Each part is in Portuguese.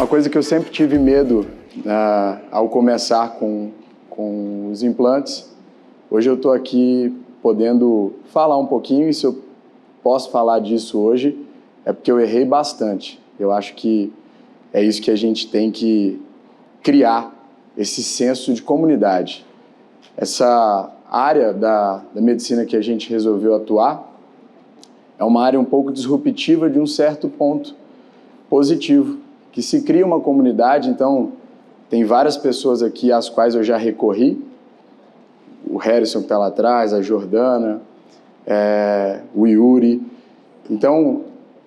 Uma coisa que eu sempre tive medo ao começar com os implantes, hoje eu estou aqui podendo falar um pouquinho, e se eu posso falar disso hoje, é porque eu errei bastante. Eu acho que é isso que a gente tem que criar, esse senso de comunidade. Essa área da medicina que a gente resolveu atuar é uma área um pouco disruptiva de um certo ponto positivo, que se cria uma comunidade. Então tem várias pessoas aqui às quais eu já recorri, o Harrison que está lá atrás, a Jordana, o Yuri. Então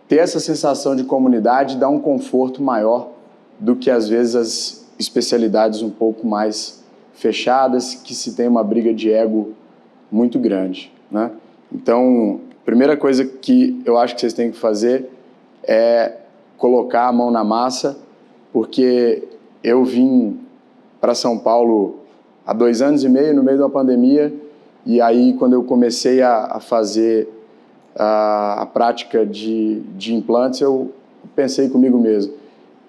ter essa sensação de comunidade dá um conforto maior do que às vezes as especialidades um pouco mais fechadas, que se tem uma briga de ego muito grande, né? Então, a primeira coisa que eu acho que vocês têm que fazer é colocar a mão na massa, porque eu vim para São Paulo há 2 anos e meio, no meio da pandemia, e aí quando eu comecei a fazer a prática de implantes, eu pensei comigo mesmo,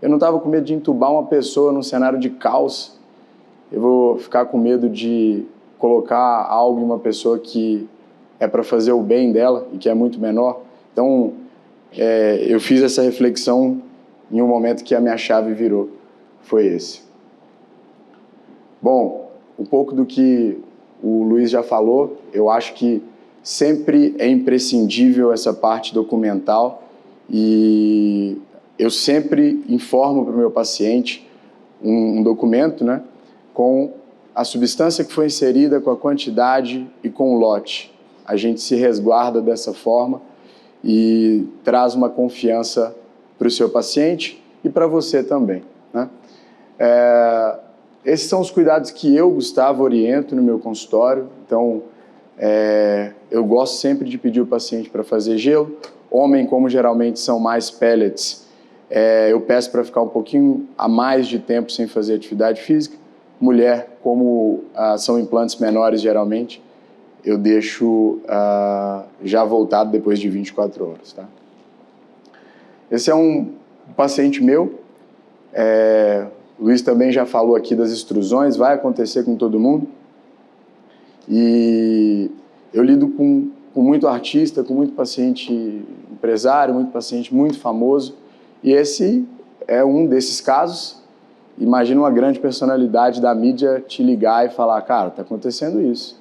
eu não estava com medo de entubar uma pessoa num cenário de caos, eu vou ficar com medo de colocar algo em uma pessoa que é para fazer o bem dela e que é muito menor. Então, eu fiz essa reflexão em um momento que a minha chave virou, foi esse. Bom, um pouco do que o Luiz já falou, eu acho que sempre é imprescindível essa parte documental, e eu sempre informo para o meu paciente um documento, né, com a substância que foi inserida, com a quantidade e com o lote. A gente se resguarda dessa forma e traz uma confiança para o seu paciente e para você também, né? Esses são os cuidados que eu, Gustavo, oriento no meu consultório. Então, eu gosto sempre de pedir o paciente para fazer gelo. Homem, como geralmente são mais pellets, eu peço para ficar um pouquinho a mais de tempo sem fazer atividade física. Mulher, como são implantes menores geralmente, eu deixo já voltado depois de 24 horas. Tá? Esse é um paciente meu. O Luiz também já falou aqui das extrusões, vai acontecer com todo mundo. E eu lido com muito artista, com muito paciente empresário, muito paciente muito famoso. E esse é um desses casos. Imagina uma grande personalidade da mídia te ligar e falar, cara, está acontecendo isso.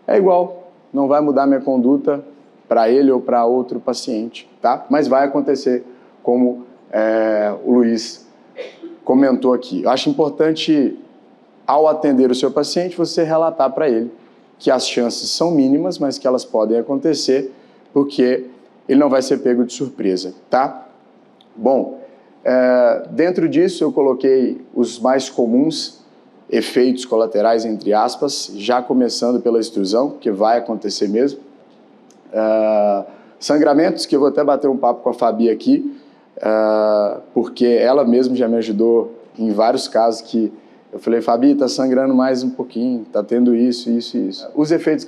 É igual, não vai mudar minha conduta para ele ou para outro paciente, tá? Mas vai acontecer, como o Luiz comentou aqui. Eu acho importante, ao atender o seu paciente, você relatar para ele que as chances são mínimas, mas que elas podem acontecer, porque ele não vai ser pego de surpresa, tá? Bom, dentro disso eu coloquei os mais comuns efeitos colaterais, entre aspas, já começando pela extrusão, que vai acontecer mesmo. Sangramentos, que eu vou até bater um papo com a Fabi aqui, porque ela mesma já me ajudou em vários casos que eu falei, Fabi, tá sangrando mais um pouquinho, tá tendo isso, isso e isso. Os efeitos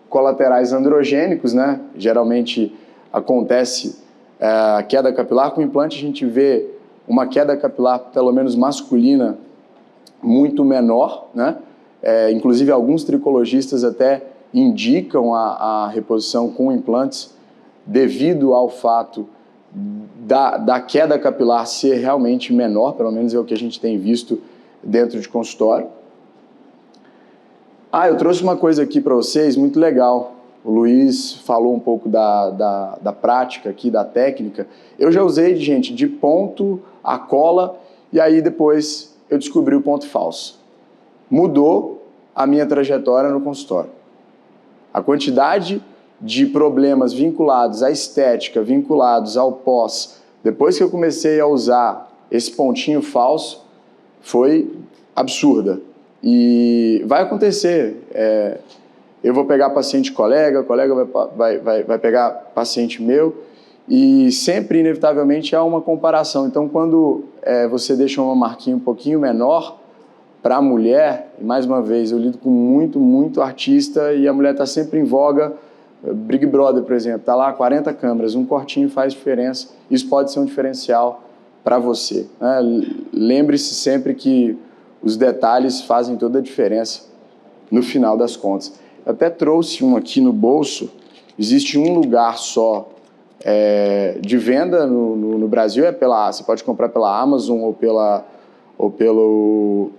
colaterais androgênicos, né? Geralmente acontece a queda capilar. Com o implante a gente vê uma queda capilar, pelo menos masculina, muito menor, né? Inclusive alguns tricologistas até indicam a reposição com implantes devido ao fato da queda capilar ser realmente menor, pelo menos é o que a gente tem visto dentro de consultório. Eu trouxe uma coisa aqui para vocês muito legal. O Luiz falou um pouco da prática aqui, da técnica. Eu já usei, gente, de ponto a cola, e aí depois eu descobri o ponto falso. Mudou a minha trajetória no consultório. A quantidade de problemas vinculados à estética, vinculados ao pós, depois que eu comecei a usar esse pontinho falso, foi absurda. E vai acontecer. Eu vou pegar paciente colega, colega vai pegar paciente meu, e sempre, inevitavelmente, há uma comparação. Então, quando você deixa uma marquinha um pouquinho menor para a mulher, e mais uma vez, eu lido com muito artista, e a mulher está sempre em voga. Big Brother, por exemplo, está lá 40 câmeras, um cortinho faz diferença. Isso pode ser um diferencial para você, né? Lembre-se sempre que os detalhes fazem toda a diferença no final das contas. Eu até trouxe um aqui no bolso. Existe um lugar só de venda no Brasil, você pode comprar pela Amazon ou pelo...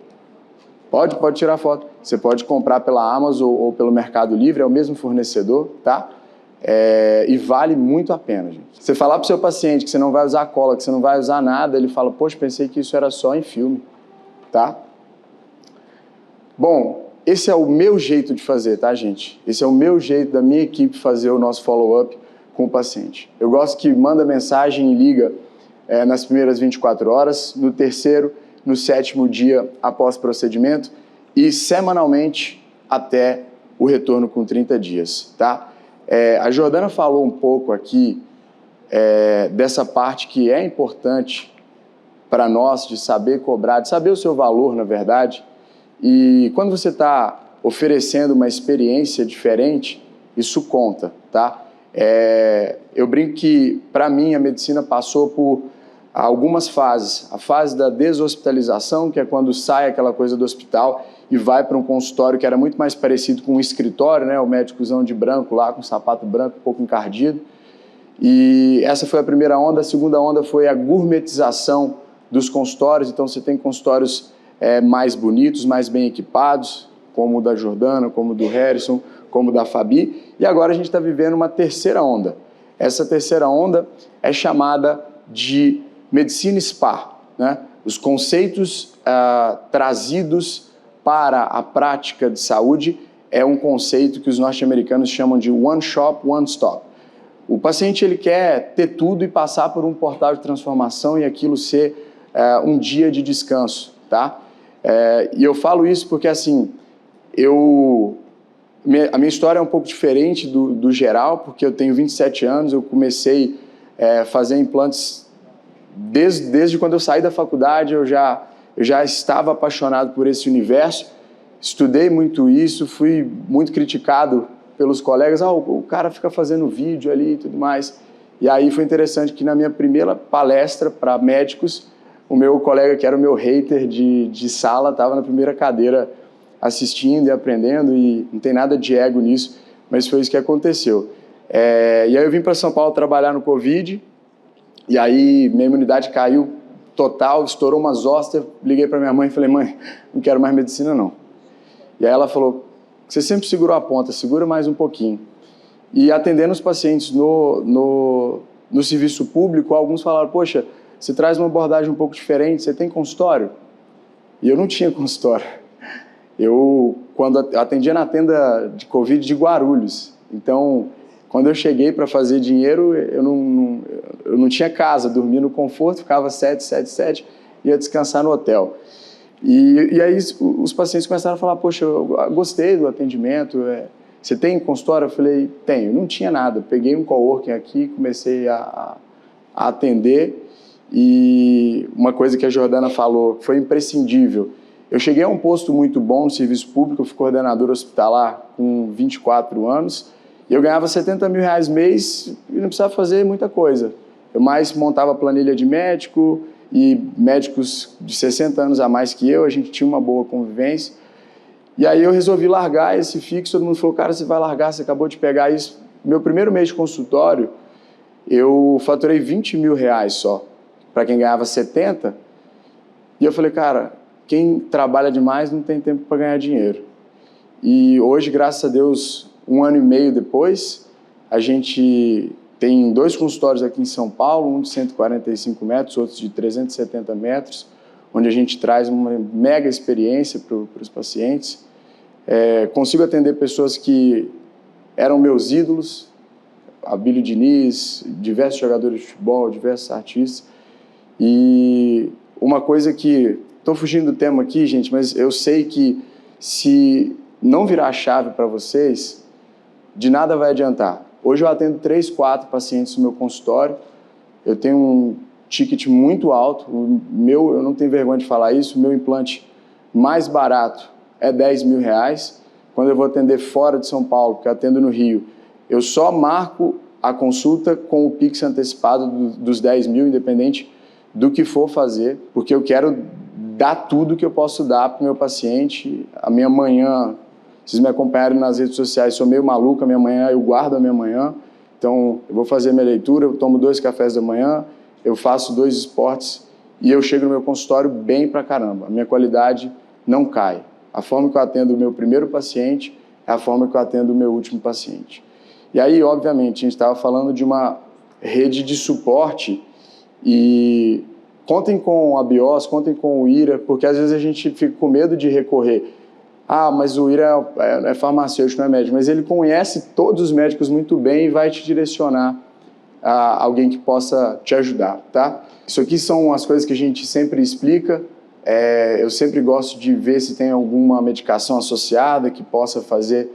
Pode tirar foto. Você pode comprar pela Amazon ou pelo Mercado Livre, é o mesmo fornecedor, tá? E vale muito a pena, gente. Você falar para o seu paciente que você não vai usar cola, que você não vai usar nada, ele fala, poxa, pensei que isso era só em filme, tá? Bom, esse é o meu jeito de fazer, tá, gente? Esse é o meu jeito da minha equipe fazer o nosso follow-up com o paciente. Eu gosto que manda mensagem e liga nas primeiras 24 horas, no terceiro, no sétimo dia após procedimento e semanalmente até o retorno com 30 dias, tá? A Jordana falou um pouco aqui dessa parte que é importante para nós de saber cobrar, de saber o seu valor, na verdade. E quando você está oferecendo uma experiência diferente, isso conta, tá? Eu brinco que, para mim, a medicina passou por algumas fases. A fase da deshospitalização, que é quando sai aquela coisa do hospital e vai para um consultório que era muito mais parecido com um escritório, né? O médicozão de branco lá, com sapato branco, um pouco encardido. E essa foi a primeira onda. A segunda onda foi a gourmetização dos consultórios. Então, você tem consultórios mais bonitos, mais bem equipados, como o da Jordana, como o do Harrison, como o da Fabi. E agora a gente está vivendo uma terceira onda. Essa terceira onda é chamada de medicina spa, né? Os conceitos trazidos para a prática de saúde é um conceito que os norte-americanos chamam de one shop, one stop. O paciente ele quer ter tudo e passar por um portal de transformação e aquilo ser um dia de descanso, tá? E eu falo isso porque, assim, a minha história é um pouco diferente do geral, porque eu tenho 27 anos, eu comecei a fazer implantes desde quando eu saí da faculdade, eu já estava apaixonado por esse universo, estudei muito isso, fui muito criticado pelos colegas, o cara fica fazendo vídeo ali e tudo mais. E aí foi interessante que na minha primeira palestra para médicos, o meu colega, que era o meu hater de sala, estava na primeira cadeira assistindo e aprendendo, e não tem nada de ego nisso, mas foi isso que aconteceu. E aí eu vim para São Paulo trabalhar no Covid, e aí minha imunidade caiu total, estourou umas hóstias, liguei para minha mãe e falei, mãe, não quero mais medicina não. E aí ela falou, você sempre segurou a ponta, segura mais um pouquinho. E atendendo os pacientes no serviço público, alguns falaram, poxa, você traz uma abordagem um pouco diferente, você tem consultório? E eu não tinha consultório. Quando atendia na tenda de Covid de Guarulhos, então, quando eu cheguei para fazer dinheiro, eu não tinha casa, dormia no conforto, ficava 7, ia descansar no hotel. E aí os pacientes começaram a falar, poxa, eu gostei do atendimento, você tem consultório? Eu falei, tenho. Não tinha nada, peguei um coworking aqui, comecei a atender, e uma coisa que a Jordana falou, foi imprescindível. Eu cheguei a um posto muito bom no serviço público, eu fui coordenador hospitalar com 24 anos, e eu ganhava R$70 mil mês e não precisava fazer muita coisa. Eu mais montava planilha de médico, e médicos de 60 anos a mais que eu, a gente tinha uma boa convivência. E aí eu resolvi largar esse fixo, todo mundo falou, cara, você vai largar, você acabou de pegar isso. Meu primeiro mês de consultório, eu faturei R$20 mil só, para quem ganhava 70. E eu falei, cara, quem trabalha demais não tem tempo para ganhar dinheiro. E hoje, graças a Deus, 1 ano e meio depois, a gente tem 2 consultórios aqui em São Paulo, um de 145 metros, outro de 370 metros, onde a gente traz uma mega experiência para os pacientes. Consigo atender pessoas que eram meus ídolos, Abílio Diniz, diversos jogadores de futebol, diversos artistas. E uma coisa que... Estou fugindo do tema aqui, gente, mas eu sei que se não virar a chave para vocês, de nada vai adiantar. Hoje eu atendo 3, 4 pacientes no meu consultório, eu tenho um ticket muito alto, eu não tenho vergonha de falar isso, o meu implante mais barato é R$10 mil. Quando eu vou atender fora de São Paulo, porque eu atendo no Rio, eu só marco a consulta com o Pix antecipado dos 10 mil, independente do que for fazer, porque eu quero dar tudo que eu posso dar para o meu paciente. A minha manhã, vocês me acompanharam nas redes sociais, sou meio maluco, a minha manhã, eu guardo a minha manhã, então eu vou fazer minha leitura, eu tomo 2 cafés da manhã, eu faço 2 esportes e eu chego no meu consultório bem pra caramba. A minha qualidade não cai. A forma que eu atendo o meu primeiro paciente é a forma que eu atendo o meu último paciente. E aí, obviamente, a gente estava falando de uma rede de suporte e contem com a BIOS, contem com o IRA, porque às vezes a gente fica com medo de recorrer. Ah, mas o IRA é farmacêutico, não é médico, mas ele conhece todos os médicos muito bem e vai te direcionar a alguém que possa te ajudar, tá? Isso aqui são as coisas que a gente sempre explica. Eu sempre gosto de ver se tem alguma medicação associada que possa fazer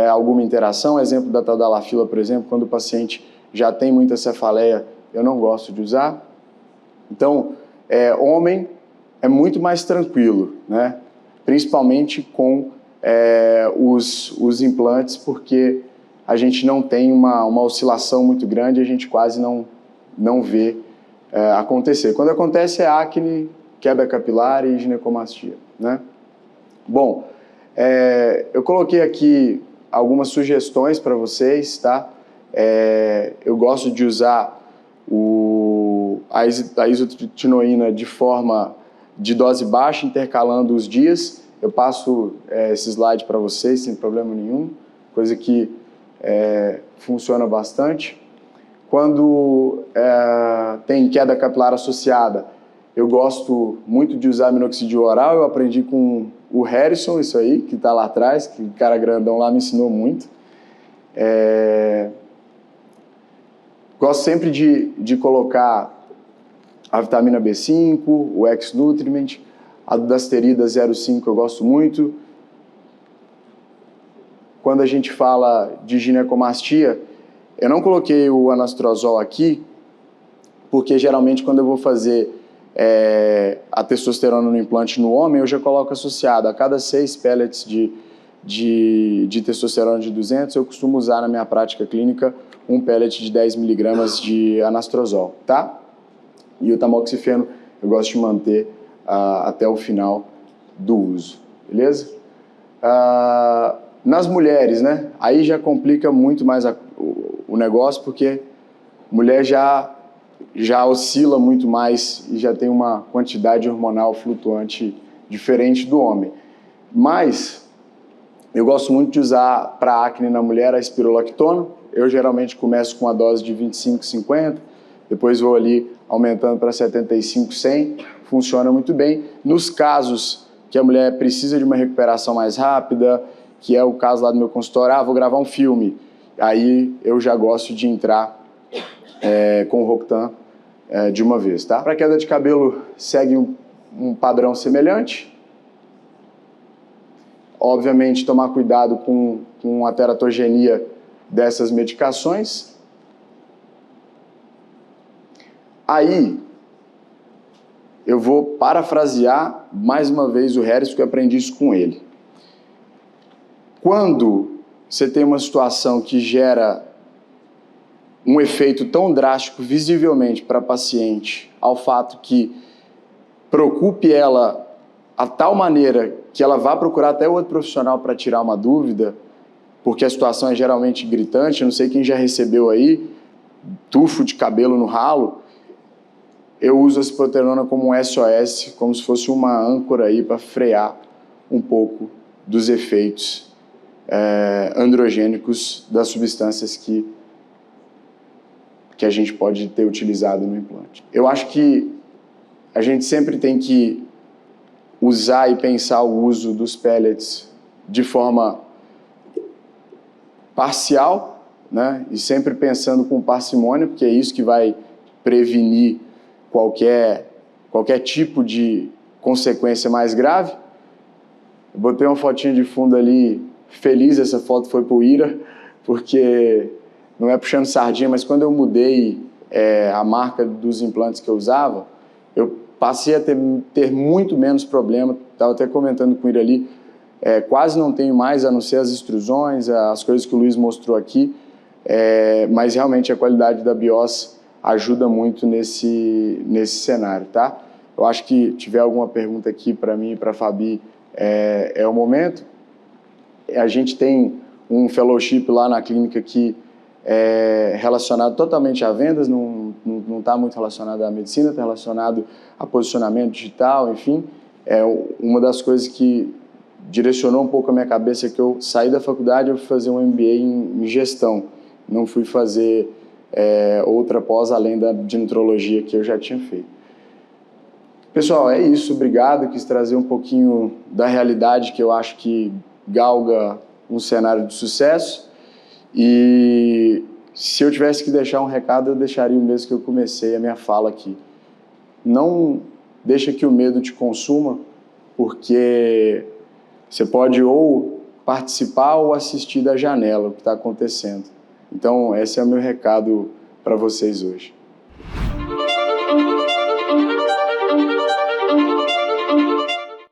alguma interação. Exemplo da tadalafila, por exemplo, quando o paciente já tem muita cefaleia, eu não gosto de usar. Então, homem é muito mais tranquilo, né? Principalmente com os implantes, porque a gente não tem uma oscilação muito grande, a gente quase não vê acontecer. Quando acontece é acne, queda capilar e ginecomastia, né? Bom, eu coloquei aqui algumas sugestões para vocês, tá? Eu gosto de usar a isotretinoína de forma de dose baixa, intercalando os dias. Eu passo esse slide para vocês sem problema nenhum, coisa que funciona bastante. Quando tem queda capilar associada, eu gosto muito de usar minoxidil oral. Eu aprendi com o Harrison, isso aí, que está lá atrás, que o cara grandão lá me ensinou muito. Gosto sempre de colocar a vitamina B5, o X-Nutriment, a dudasterida 0,5 eu gosto muito. Quando a gente fala de ginecomastia, eu não coloquei o anastrozol aqui, porque geralmente quando eu vou fazer a testosterona no implante no homem, eu já coloco associado a cada 6 pellets de testosterona de 200, eu costumo usar na minha prática clínica um pellet de 10 miligramas de anastrozol, tá? E o tamoxifeno eu gosto de manter até o final do uso, beleza? Nas mulheres, né? Aí já complica muito mais o negócio, porque mulher já oscila muito mais e já tem uma quantidade hormonal flutuante diferente do homem. Mas eu gosto muito de usar para acne na mulher a espirolactona. Eu geralmente começo com a dose de 25, 50, depois vou ali aumentando para 75, 100, funciona muito bem. Nos casos que a mulher precisa de uma recuperação mais rápida, que é o caso lá do meu consultório, vou gravar um filme, aí eu já gosto de entrar com o Rocutan de uma vez, tá? Para queda de cabelo segue um padrão semelhante. Obviamente tomar cuidado com a teratogenia dessas medicações. Aí eu vou parafrasear mais uma vez o Harris, porque eu aprendi isso com ele. Quando você tem uma situação que gera um efeito tão drástico visivelmente para a paciente, ao fato que preocupe ela a tal maneira que ela vá procurar até outro profissional para tirar uma dúvida, porque a situação é geralmente gritante. Eu não sei quem já recebeu aí tufo de cabelo no ralo. Eu uso a ciproterona como um SOS, como se fosse uma âncora aí para frear um pouco dos efeitos androgênicos das substâncias que a gente pode ter utilizado no implante. Eu acho que a gente sempre tem que usar e pensar o uso dos pellets de forma parcial, né? E sempre pensando com parcimônia, porque é isso que vai prevenir qualquer tipo de consequência mais grave. Eu botei uma fotinha de fundo ali, feliz, essa foto foi pro Ira, porque não é puxando sardinha, mas quando eu mudei a marca dos implantes que eu usava, eu passei a ter muito menos problema. Estava até comentando com o Ira ali, quase não tenho mais, a não ser as extrusões, as coisas que o Luiz mostrou aqui, mas realmente a qualidade da BIOS ajuda muito nesse cenário, tá? Eu acho que tiver alguma pergunta aqui para mim e para a Fabi, é o momento. A gente tem um fellowship lá na clínica que é relacionado totalmente a vendas, não está muito relacionado à medicina, está relacionado a posicionamento digital, enfim. É uma das coisas que direcionou um pouco a minha cabeça, que eu saí da faculdade, eu fui fazer um MBA em gestão, não fui fazer outra pós além de nutrologia que eu já tinha feito. Pessoal, é isso, obrigado, quis trazer um pouquinho da realidade que eu acho que galga um cenário de sucesso. E se eu tivesse que deixar um recado, eu deixaria o mesmo que eu comecei a minha fala aqui. Não deixa que o medo te consuma, porque você pode ou participar ou assistir da janela o que está acontecendo. Então, esse é o meu recado para vocês hoje.